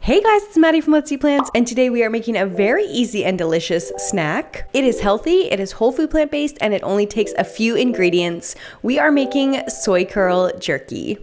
Hey guys, it's Maddie from Let's Eat Plants, and today we are making a very easy and delicious snack. It is healthy, it is whole food plant-based, and it only takes a few ingredients. We are making soy curl jerky.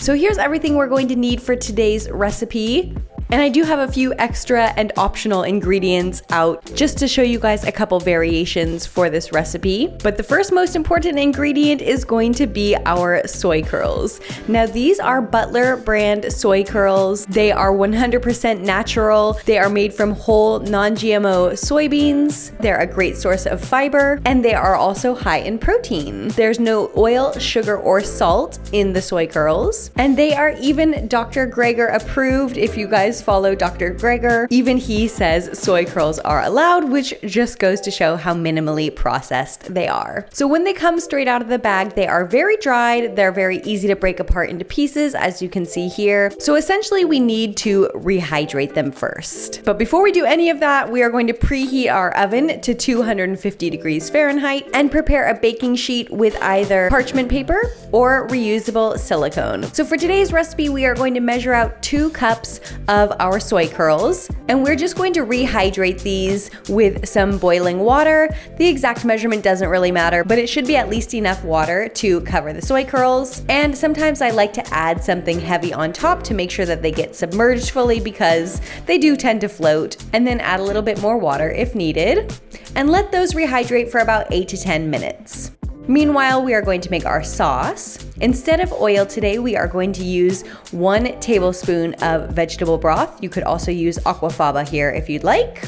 So here's everything we're going to need for today's recipe. And I do have a few extra and optional ingredients out just to show you guys a couple variations for this recipe. But the first most important ingredient is going to be our soy curls. Now these are Butler brand soy curls. They are 100% natural. They are made from whole non-GMO soybeans. They're a great source of fiber, and they are also high in protein. There's no oil, sugar, or salt in the soy curls. And they are even Dr. Greger approved. If you guys follow Dr. Greger, even he says soy curls are allowed, which just goes to show how minimally processed they are. So when they come straight out of the bag, they are very dried. They're very easy to break apart into pieces, as you can see here. So essentially we need to rehydrate them first. But before we do any of that, we are going to preheat our oven to 250 degrees Fahrenheit and prepare a baking sheet with either parchment paper or reusable silicone. So for today's recipe, we are going to measure out 2 cups of our soy curls, and we're just going to rehydrate these with some boiling water. The exact measurement doesn't really matter, but it should be at least enough water to cover the soy curls. And sometimes I like to add something heavy on top to make sure that they get submerged fully, because they do tend to float, and then add a little bit more water if needed, and let those rehydrate for about 8 to 10 minutes. Meanwhile, we are going to make our sauce. Instead of oil today, we are going to use 1 tablespoon of vegetable broth. You could also use aquafaba here if you'd like.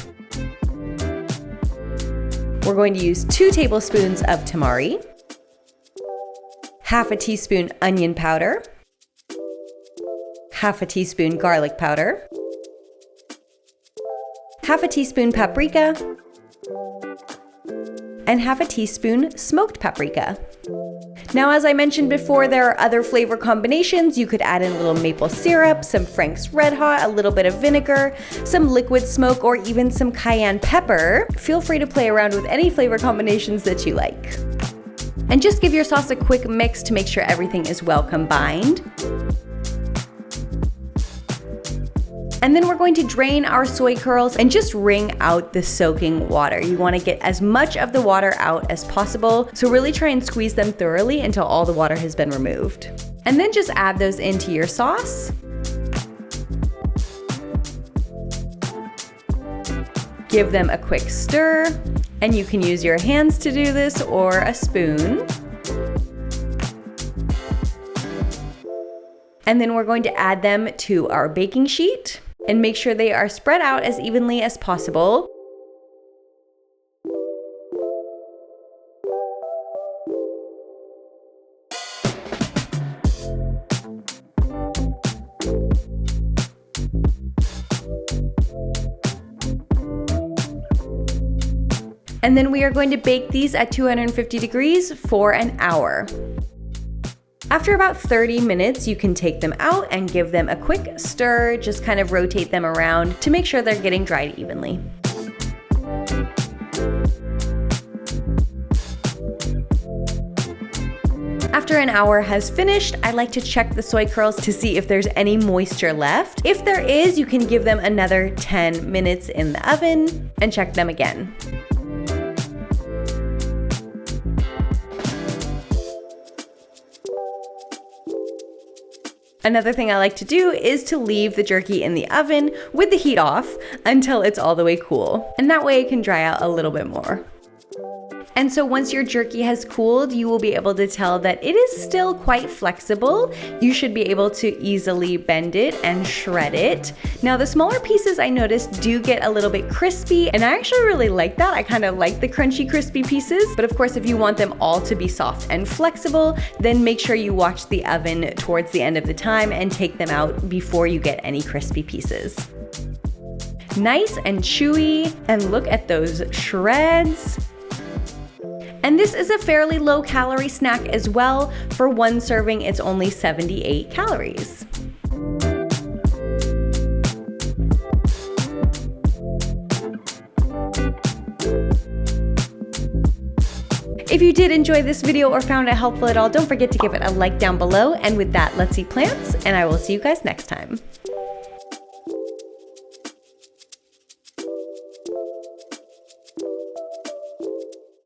We're going to use 2 tablespoons of tamari, half a teaspoon onion powder, half a teaspoon garlic powder, half a teaspoon paprika, and half a teaspoon smoked paprika. Now, as I mentioned before, there are other flavor combinations. You could add in a little maple syrup, some Frank's Red Hot, a little bit of vinegar, some liquid smoke, or even some cayenne pepper. Feel free to play around with any flavor combinations that you like. And just give your sauce a quick mix to make sure everything is well combined. And then we're going to drain our soy curls and just wring out the soaking water. You want to get as much of the water out as possible. So really try and squeeze them thoroughly until all the water has been removed. And then just add those into your sauce. Give them a quick stir, and you can use your hands to do this or a spoon. And then we're going to add them to our baking sheet and make sure they are spread out as evenly as possible. And then we are going to bake these at 250 degrees for an hour. After about 30 minutes, you can take them out and give them a quick stir. Just kind of rotate them around to make sure they're getting dried evenly. After an hour has finished, I like to check the soy curls to see if there's any moisture left. If there is, you can give them another 10 minutes in the oven and check them again. Another thing I like to do is to leave the jerky in the oven with the heat off until it's all the way cool. And that way it can dry out a little bit more. And so once your jerky has cooled, you will be able to tell that it is still quite flexible. You should be able to easily bend it and shred it. Now the smaller pieces I noticed do get a little bit crispy, and I actually really like that. I kind of like the crunchy crispy pieces, but of course if you want them all to be soft and flexible, then make sure you watch the oven towards the end of the time and take them out before you get any crispy pieces. Nice and chewy, and look at those shreds. And this is a fairly low calorie snack as well. For 1 serving, it's only 78 calories. If you did enjoy this video or found it helpful at all, don't forget to give it a like down below. And with that, let's eat plants, and I will see you guys next time.